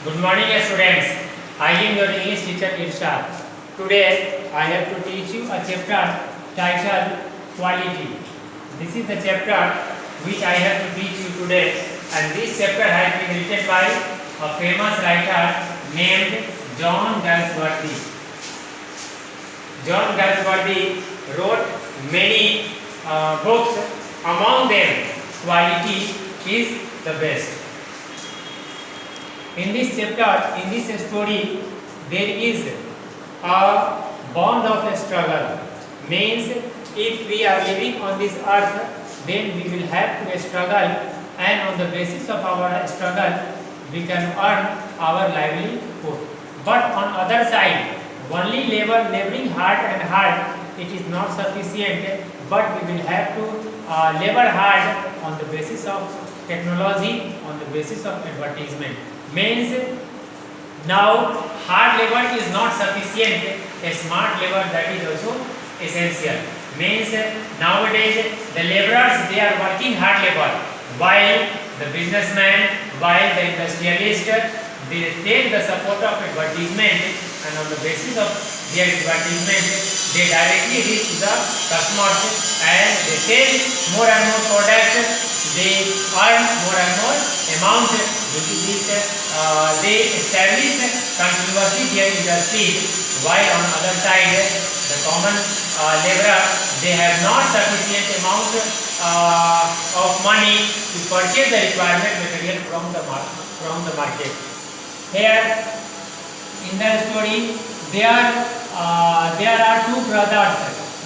Good morning, students. I am your English teacher Irshad. Today I have to teach you a chapter titled Quality. This is the chapter which I have to teach you today, and this chapter has been written by a famous writer named John Galsworthy. John Galsworthy wrote many books. Among them, Quality is the best. In this chapter, in this story, there is a bond of struggle. Means if we are living on this earth, then we will have to struggle, and on the basis of our struggle, we can earn our livelihood. But on other side, only laboring hard and hard, it is not sufficient. But we will have to labor hard on the basis of technology, on the basis of advertisement. Means now hard labor is not sufficient, a smart labor that is also essential. Means nowadays the laborers they are working hard labor, while the businessman, while the industrialist, they take the support of advertisement, and on the basis of their advertisement they directly reach to the customers and they sell more and more products, they earn more and more amount. Due to this, they establish continuously their industry, while on other side the common laborer they have not sufficient amount of money to purchase the requirement material from the market. Here in the story there are two brothers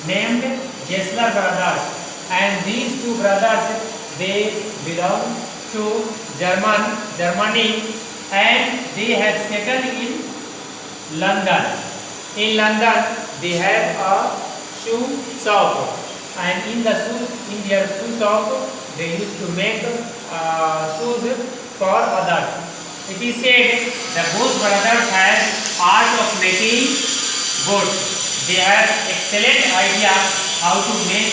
named Gessler brothers, and these two brothers they belong to Germany, and they have settled in London. In London, they have a shoe shop, and in their shoe shop, they used to make shoes for others. It is said that both brothers had art of making goods. They have excellent idea how to make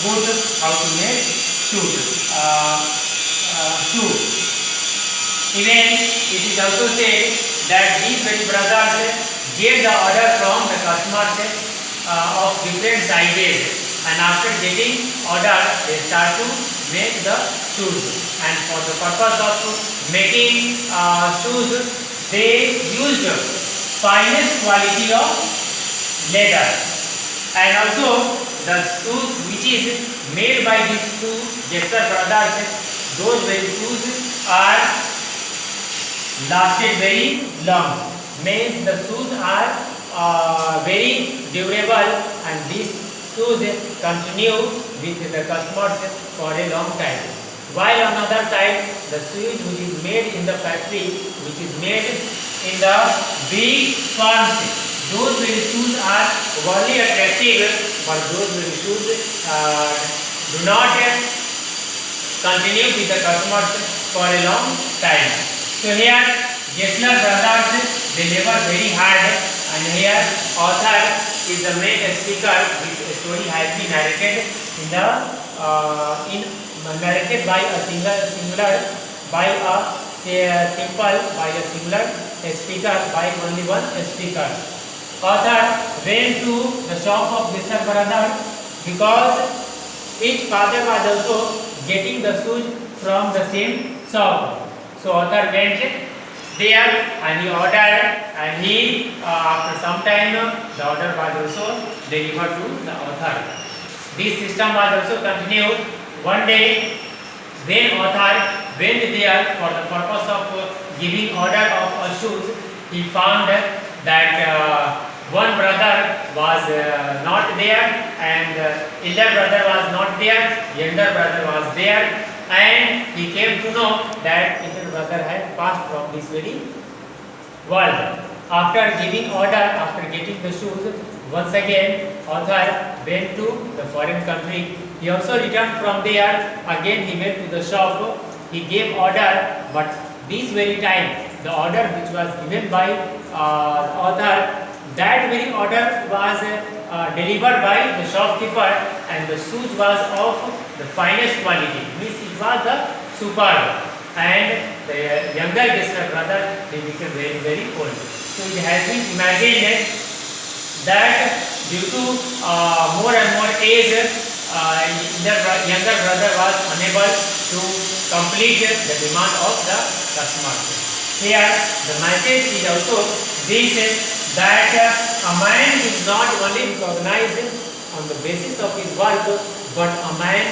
goods, how to make shoes. Even it is also said that these very brothers gave the order from the customers of different sizes, and after getting order they start to make the shoes, and for the purpose of making shoes they used finest quality of leather, and also the shoes which is made by these two Gessler brothers, those very shoes are lasted very long. Means the shoes are very durable, and these shoes continue with the customers for a long time. While on the other side, the shoes which is made in the factory, which is made in the big farms, those very shoes are only attractive, but those very shoes do not continue with the customers for a long time. So here Gessler brothers they labor very hard, and here author is the main speaker. This story has been narrated narrated by a singular speaker, by only one speaker. Author went to the shop of Gessler brothers because each father was also getting the shoes from the same shop. So author went there and he ordered, and he after some time the order was also delivered to the author. This system was also continued. One day when author went there for the purpose of giving order of shoes, he found that one brother was not there, and elder brother was not there, younger brother was there, and he came to know that elder brother had passed from this very world. After giving order, after getting the shoes, once again author went to the foreign country. He also returned from there. Again he went to the shop. He gave order, but this very time the order which was given by author, that very order was delivered by the shopkeeper, and the shoes was of the finest quality. Means it was the superb. and the younger brother, they became very, very old. So it has been imagined that due to more and more age, the younger brother was unable to complete the demand of the customer. Here the message is also this, that a man is not only recognized on the basis of his work, but a man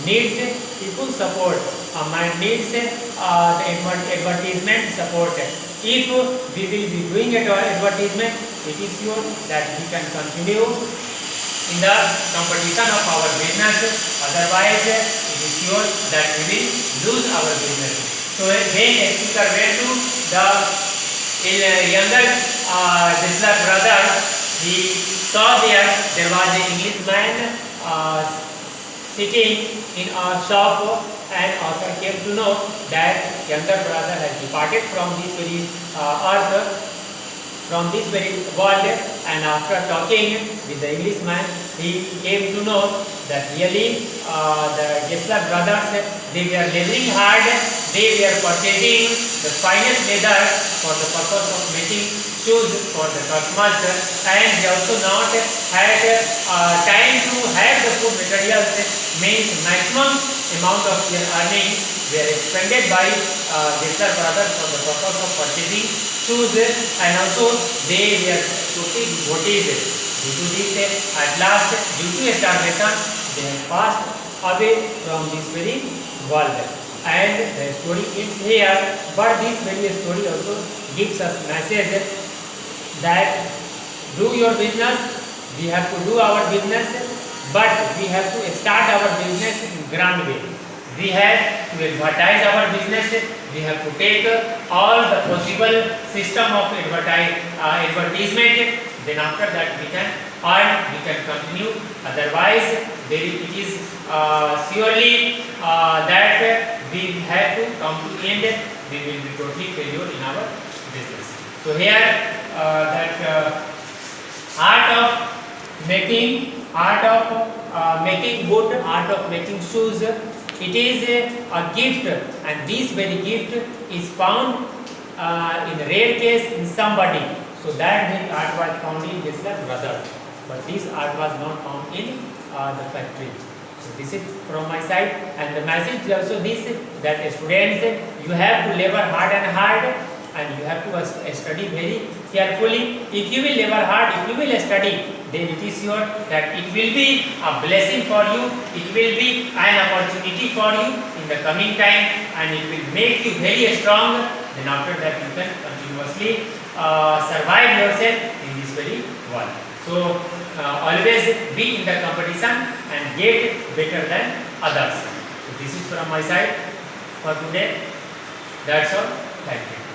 needs people support. A man needs the advertisement support. If we will be doing advertisement, it is sure that we can continue in the competition of our business. Otherwise, it is sure that we will lose our business. So when a speaker went to the younger Gisler brother, he saw there was an Englishman sitting in a shop, and author came to know that younger brother has departed from this very earth, from this very world, and after talking with the Englishman, he came to know that really the Gisler brothers, they were laboring hard, they were purchasing the finest leather for the purpose of making shoes for the customers, and they also not had time to have the food materials, means maximum amount of their earnings were expended by Gisler brothers for the purpose of purchasing shoes, and also they were totally devoted. Due to this, at last, due to starvation, they have passed away from this very world. And the story ends here, but this very story also gives us message that do your business, we have to do our business, but we have to start our business in grand way. We have to advertise our business, we have to take all the possible system of advertisement, then after that we can earn, we can continue. Otherwise, it is surely that we have to come to end, we will be totally failure in our business. So here that art of making wood, art of making shoes, it is a gift, and this very gift is found in rare case in somebody. So that the art was found in Gisler brothers, but this art was not found in the factory. So this is from my side, and the message is also this, that students, you have to labor hard and you have to study very carefully. If you will labor hard, if you will study, then it is sure that it will be a blessing for you, it will be an opportunity for you in the coming time, and it will make you very strong. Then after that you can continuously survive yourself in this very world. So always be in the competition and get better than others. So this is from my side for today. That's all. Thank you.